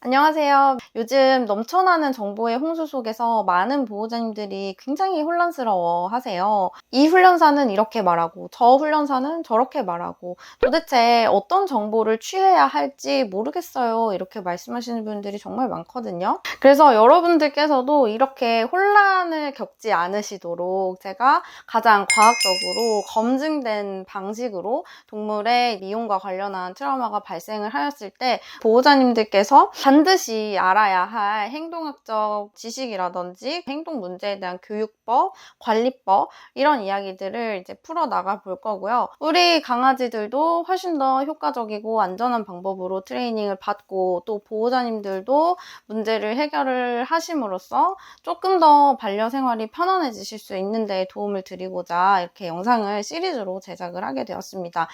안녕하세요. 요즘 넘쳐나는 정보의 홍수 속에서 많은 보호자님들이 굉장히 혼란스러워 하세요. 이 훈련사는 이렇게 말하고 저 훈련사는 저렇게 말하고 도대체 어떤 정보를 취해야 할지 모르겠어요. 이렇게 말씀하시는 분들이 정말 많거든요. 그래서 여러분들께서도 이렇게 혼란을 겪지 않으시도록 제가 가장 과학적으로 검증된 방식으로 동물의 미용과 관련한 트라우마가 발생을 하였을 때 보호자님들께서 반드시 알아야 할 행동학적 지식이라든지 행동 문제에 대한 교육법, 관리법 이런 이야기들을 이제 풀어나가 볼 거고요. 우리 강아지들도 훨씬 더 효과적이고 안전한 방법으로 트레이닝을 받고 또 보호자님들도 문제를 해결을 하심으로써 조금 더 반려생활이 편안해지실 수 있는 데 도움을 드리고자 이렇게 영상을 시리즈로 제작을 하게 되었습니다.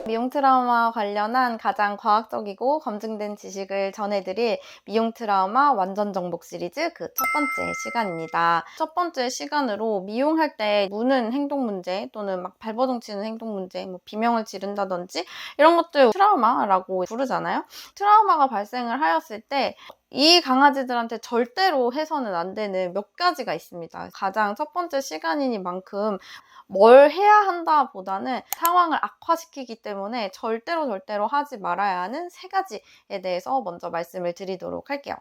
미용 트라우마 관련한 가장 과학적이고 검증된 지식을 전해드릴 미용 트라우마 완전 정복 시리즈 그 첫 번째 시간입니다. 첫 번째 시간으로 미용할 때 무는 행동 문제 또는 막 발버둥 치는 행동 문제, 비명을 지른다든지 이런 것들 트라우마라고 부르잖아요. 트라우마가 발생을 하였을 때 이 강아지들한테 절대로 해서는 안 되는 몇 가지가 있습니다. 가장 첫 번째 시간이니만큼 뭘 해야 한다 보다는 상황을 악화시키기 때문에 절대로 하지 말아야 하는 세 가지에 대해서 먼저 말씀을 드리도록 할게요.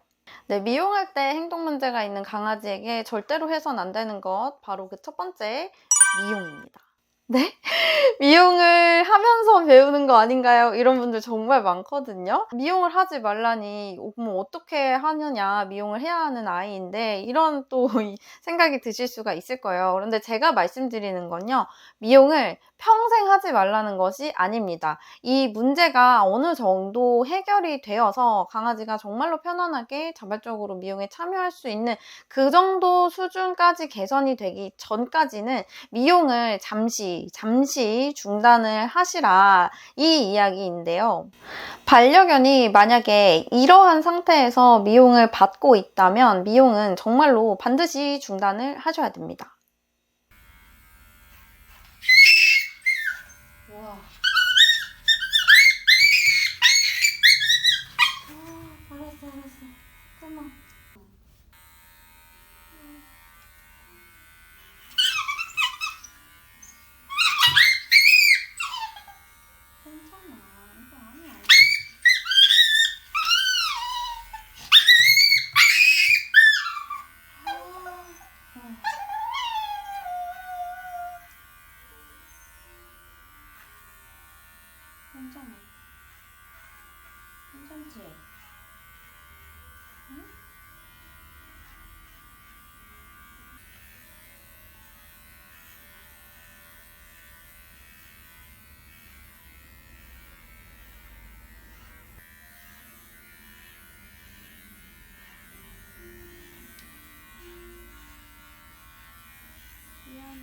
네, 미용할 때 행동 문제가 있는 강아지에게 절대로 해선 안 되는 것 바로 그 첫 번째 미용입니다. 네? 미용을 하면서 배우는 거 아닌가요? 이런 분들 정말 많거든요. 미용을 하지 말라니 어떻게 하느냐, 미용을 해야 하는 아이인데 이런 또 생각이 드실 수가 있을 거예요. 그런데 제가 말씀드리는 건요, 미용을 평생 하지 말라는 것이 아닙니다. 이 문제가 어느 정도 해결이 되어서 강아지가 정말로 편안하게 자발적으로 미용에 참여할 수 있는 그 정도 수준까지 개선이 되기 전까지는 미용을 잠시 중단을 하시라, 이 이야기인데요. 반려견이 만약에 이러한 상태에서 미용을 받고 있다면 미용은 정말로 반드시 중단을 하셔야 됩니다. 우와. 알았어. 잠깐만. 괜찮아. 이거 아니야. 괜찮아. 괜찮지? 응? 미안해.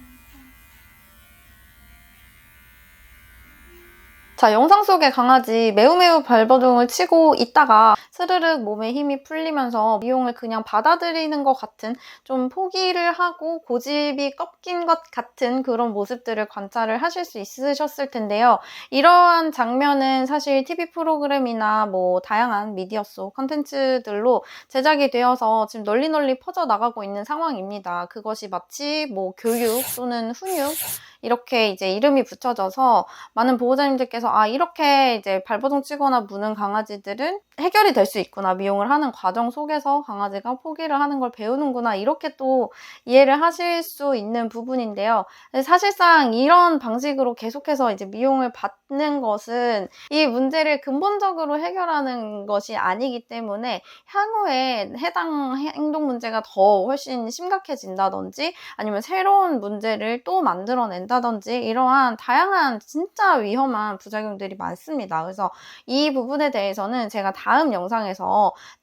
자, 영상 속의 강아지 매우 발버둥을 치고 있다가 스르륵 몸에 힘이 풀리면서 미용을 그냥 받아들이는 것 같은, 좀 포기를 하고 고집이 꺾인 것 같은 그런 모습들을 관찰을 하실 수 있으셨을 텐데요. 이러한 장면은 사실 TV 프로그램이나 다양한 미디어 속 컨텐츠들로 제작이 되어서 지금 널리 퍼져나가고 있는 상황입니다. 그것이 마치 교육 또는 훈육 이렇게 이제 이름이 붙여져서 많은 보호자님들께서 이렇게 이제 발버둥 치거나 무는 강아지들은 해결이 될 수 있구나, 미용을 하는 과정 속에서 강아지가 포기를 하는 걸 배우는구나, 이렇게 또 이해를 하실 수 있는 부분인데요. 사실상 이런 방식으로 계속해서 이제 미용을 받는 것은 이 문제를 근본적으로 해결하는 것이 아니기 때문에 향후에 해당 행동 문제가 더 훨씬 심각해진다든지 아니면 새로운 문제를 또 만들어낸다든지 이러한 다양한 진짜 위험한 부작용들이 많습니다. 그래서 이 부분에 대해서는 제가 다음 영상에서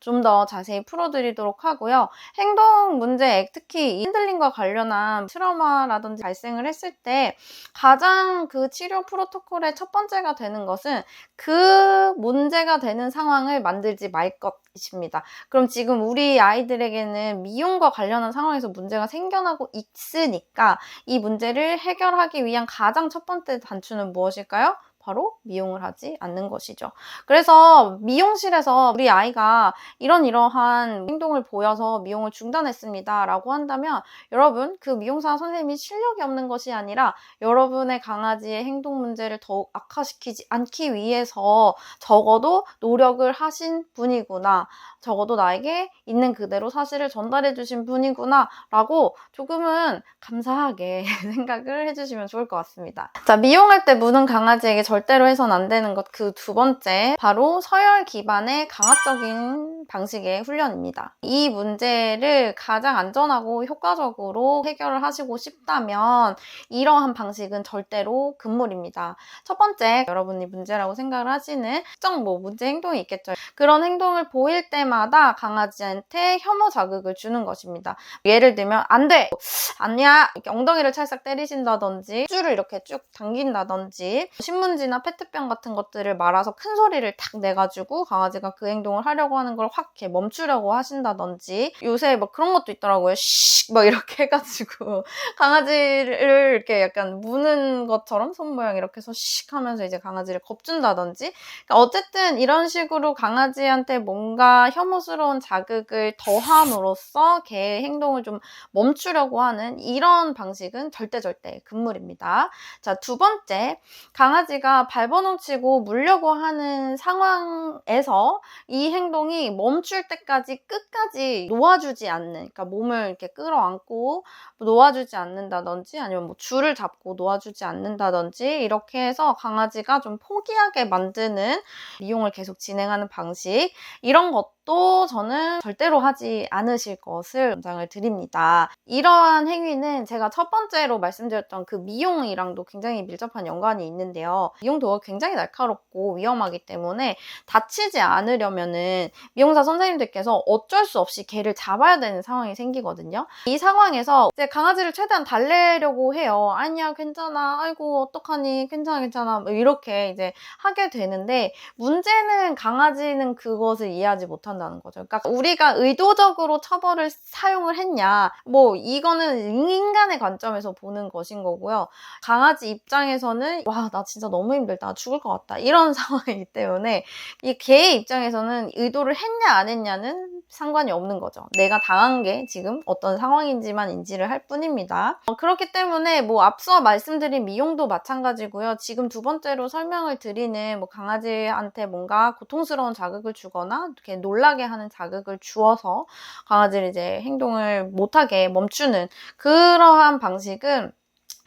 좀 더 자세히 풀어드리도록 하고요. 행동 문제, 특히 핸들링과 관련한 트라우마라든지 발생을 했을 때 가장 그 치료 프로토콜의 첫 번째가 되는 것은 그 문제가 되는 상황을 만들지 말 것입니다. 그럼 지금 우리 아이들에게는 미용과 관련한 상황에서 문제가 생겨나고 있으니까 이 문제를 해결하기 위한 가장 첫 번째 단추는 무엇일까요? 바로 미용을 하지 않는 것이죠. 그래서 미용실에서 우리 아이가 이러한 행동을 보여서 미용을 중단했습니다 라고 한다면 여러분, 그 미용사 선생님이 실력이 없는 것이 아니라 여러분의 강아지의 행동 문제를 더욱 악화시키지 않기 위해서 적어도 노력을 하신 분이구나, 적어도 나에게 있는 그대로 사실을 전달해 주신 분이구나 라고 조금은 감사하게 생각을 해주시면 좋을 것 같습니다. 자, 미용할 때 무는 강아지에게 절대로 해선 안 되는 것, 그 두 번째, 바로 서열 기반의 강압적인 방식의 훈련입니다. 이 문제를 가장 안전하고 효과적으로 해결을 하시고 싶다면 이러한 방식은 절대로 금물입니다. 첫 번째, 여러분이 문제라고 생각을 하시는 특정 문제 행동이 있겠죠. 그런 행동을 보일 때마다 강아지한테 혐오 자극을 주는 것입니다. 예를 들면 안 돼! 아니야! 이렇게 엉덩이를 찰싹 때리신다든지 줄을 이렇게 쭉 당긴다든지 신문지나 페트병 같은 것들을 말아서 큰 소리를 탁 내가지고 강아지가 그 행동을 하려고 하는 걸 확 이렇게 멈추려고 하신다든지, 요새 막 그런 것도 있더라고요. 씩! 막 이렇게 해가지고 강아지를 이렇게 약간 무는 것처럼 손 모양 이렇게 해서 씩 하면서 이제 강아지를 겁준다든지, 그러니까 어쨌든 이런 식으로 강아지한테 뭔가 혐오스러운 자극을 더함으로써 개의 행동을 좀 멈추려고 하는 이런 방식은 절대 금물입니다. 자, 두 번째, 강아지가 발버둥치고 물려고 하는 상황에서 이 행동이 멈출 때까지 끝까지 놓아주지 않는, 그러니까 몸을 이렇게 끌어안고 놓아주지 않는다든지 아니면 뭐 줄을 잡고 놓아주지 않는다든지 이렇게 해서 강아지가 좀 포기하게 만드는 미용을 계속 진행하는 방식, 이런 것도 저는 절대로 하지 않으실 것을 권장을 드립니다. 이러한 행위는 제가 첫 번째로 말씀드렸던 그 미용이랑도 굉장히 밀접한 연관이 있는데요. 미용 도구가 굉장히 날카롭고 위험하기 때문에 다치지 않으려면은 미용사 선생님들께서 어쩔 수 없이 개를 잡아야 되는 상황이 생기거든요. 이 상황에서 이제 강아지를 최대한 달래려고 해요. 아니야, 괜찮아. 아이고, 어떡하니? 괜찮아. 뭐 이렇게 이제 하게 되는데, 문제는 강아지는 그것을 이해하지 못한다는 거죠. 그러니까 우리가 의도적으로 처벌을 사용을 했냐, 뭐 이거는 인간의 관점에서 보는 것인 거고요. 강아지 입장에서는 와, 나 진짜 너무 힘들다, 죽을 것 같다, 이런 상황이기 때문에 이 개의 입장에서는 의도를 했냐 안 했냐는 상관이 없는 거죠. 내가 당한 게 지금 어떤 상황인지만 인지를 할 뿐입니다. 그렇기 때문에 뭐 앞서 말씀드린 미용도 마찬가지고요. 지금 두 번째로 설명을 드리는 뭐 강아지한테 뭔가 고통스러운 자극을 주거나 이렇게 놀라게 하는 자극을 주어서 강아지를 이제 행동을 못하게 멈추는 그러한 방식은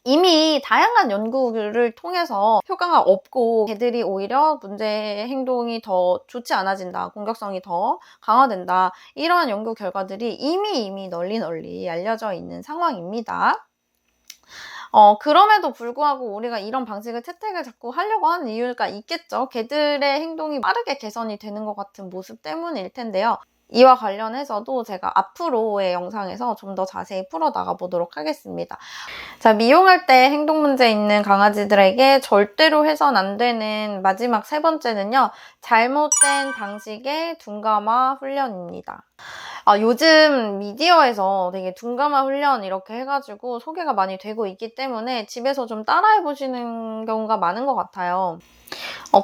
이미 다양한 연구를 통해서 효과가 없고 개들이 오히려 문제 행동이 더 좋지 않아진다, 공격성이 더 강화된다, 이러한 연구 결과들이 이미 널리 알려져 있는 상황입니다. 그럼에도 불구하고 우리가 이런 방식을 채택을 자꾸 하려고 하는 이유가 있겠죠. 개들의 행동이 빠르게 개선이 되는 것 같은 모습 때문일 텐데요. 이와 관련해서도 제가 앞으로의 영상에서 좀 더 자세히 풀어나가 보도록 하겠습니다. 자, 미용할 때 행동 문제 있는 강아지들에게 절대로 해선 안 되는 마지막 세 번째는요, 잘못된 방식의 둔감화 훈련입니다. 요즘 미디어에서 되게 둔감화 훈련 이렇게 해가지고 소개가 많이 되고 있기 때문에 집에서 좀 따라해보시는 경우가 많은 것 같아요.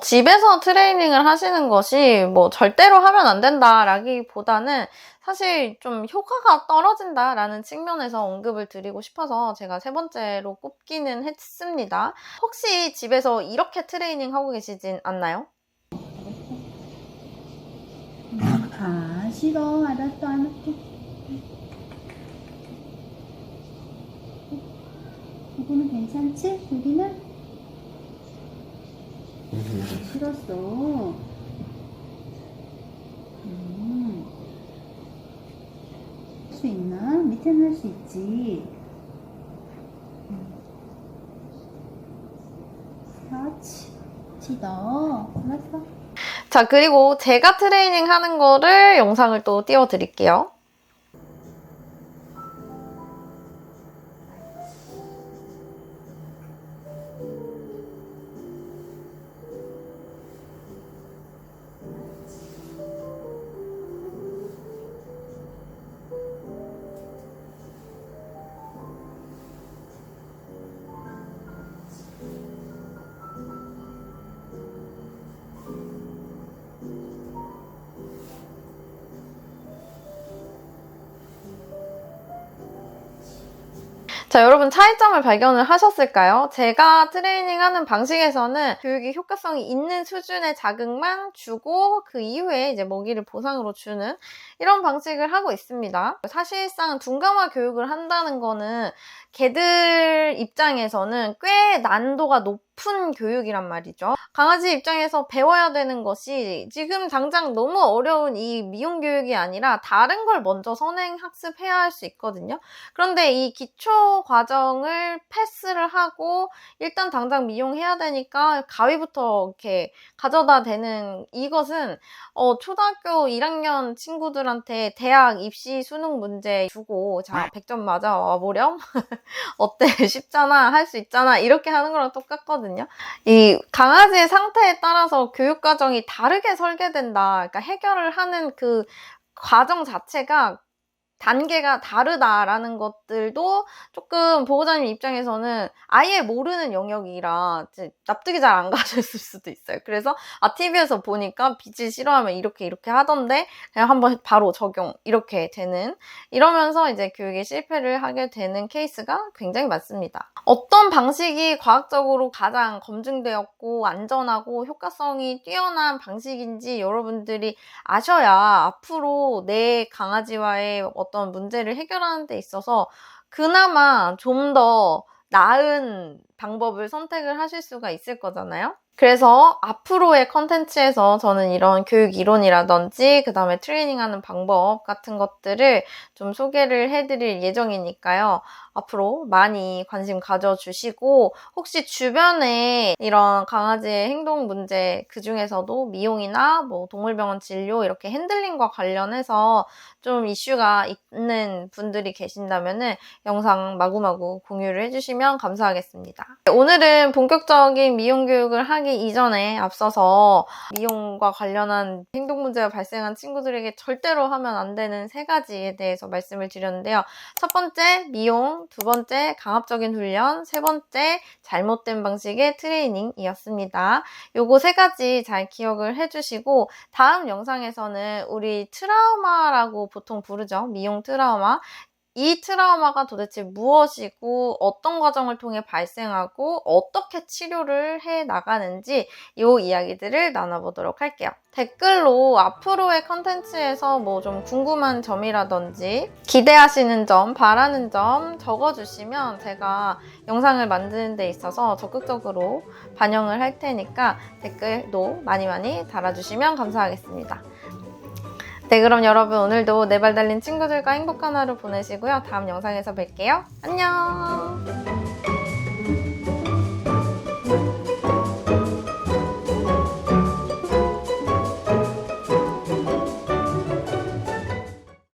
집에서 트레이닝을 하시는 것이 뭐 절대로 하면 안 된다라기보다는 사실 좀 효과가 떨어진다라는 측면에서 언급을 드리고 싶어서 제가 세 번째로 꼽기는 했습니다. 혹시 집에서 이렇게 트레이닝 하고 계시진 않나요? 싫어. 알았어, 안 할게. 이거는 괜찮지? 여기는? 싫었어. 할 수 있나? 밑에는 할 수 있지. 그렇지. 지도. 알았어. 자, 그리고 제가 트레이닝 하는 거를 영상을 또 띄워드릴게요. 자, 여러분 차이점을 발견을 하셨을까요? 제가 트레이닝하는 방식에서는 교육이 효과성이 있는 수준의 자극만 주고 그 이후에 이제 먹이를 보상으로 주는 이런 방식을 하고 있습니다. 사실상 둔감화 교육을 한다는 거는 개들 입장에서는 꽤 난도가 높은 교육이란 말이죠. 강아지 입장에서 배워야 되는 것이 지금 당장 너무 어려운 이 미용 교육이 아니라 다른 걸 먼저 선행 학습해야 할 수 있거든요. 그런데 이 기초 과정을 패스를 하고 일단 당장 미용해야 되니까 가위부터 이렇게 가져다 대는 이것은 초등학교 1학년 친구들한테 대학 입시 수능 문제 주고 자 100점 맞아 와보렴? 어때? 쉽잖아? 할 수 있잖아? 이렇게 하는 거랑 똑같거든요. 이 강아지의 상태에 따라서 교육 과정이 다르게 설계된다. 그러니까 해결을 하는 그 과정 자체가 단계가 다르다라는 것들도 조금 보호자님 입장에서는 아예 모르는 영역이라 납득이 잘 안 가셨을 수도 있어요. 그래서 TV에서 보니까 빛을 싫어하면 이렇게 하던데 그냥 한번 바로 적용 이렇게 되는 이러면서 이제 교육에 실패를 하게 되는 케이스가 굉장히 많습니다. 어떤 방식이 과학적으로 가장 검증되었고 안전하고 효과성이 뛰어난 방식인지 여러분들이 아셔야 앞으로 내 강아지와의 어떤 문제를 해결하는 데 있어서 그나마 좀 더 나은 방법을 선택을 하실 수가 있을 거잖아요. 그래서 앞으로의 컨텐츠에서 저는 이런 교육 이론이라든지 그 다음에 트레이닝하는 방법 같은 것들을 좀 소개를 해드릴 예정이니까요. 앞으로 많이 관심 가져주시고 혹시 주변에 이런 강아지의 행동 문제 그중에서도 미용이나 뭐 동물병원 진료 이렇게 핸들링과 관련해서 좀 이슈가 있는 분들이 계신다면은 영상 마구마구 공유를 해주시면 감사하겠습니다. 오늘은 본격적인 미용 교육을 하기 이전에 앞서서 미용과 관련한 행동 문제가 발생한 친구들에게 절대로 하면 안 되는 3가지에 대해서 말씀을 드렸는데요. 첫 번째, 미용. 두 번째, 강압적인 훈련. 세 번째, 잘못된 방식의 트레이닝이었습니다. 요거 3가지 잘 기억을 해주시고 다음 영상에서는 우리 트라우마라고 보통 부르죠. 미용 트라우마. 이 트라우마가 도대체 무엇이고 어떤 과정을 통해 발생하고 어떻게 치료를 해 나가는지 이 이야기들을 나눠보도록 할게요. 댓글로 앞으로의 컨텐츠에서 뭐 좀 궁금한 점이라든지 기대하시는 점, 바라는 점 적어주시면 제가 영상을 만드는 데 있어서 적극적으로 반영을 할 테니까 댓글도 많이 달아주시면 감사하겠습니다. 네, 그럼 여러분 오늘도 네 발 달린 친구들과 행복한 하루 보내시고요. 다음 영상에서 뵐게요. 안녕!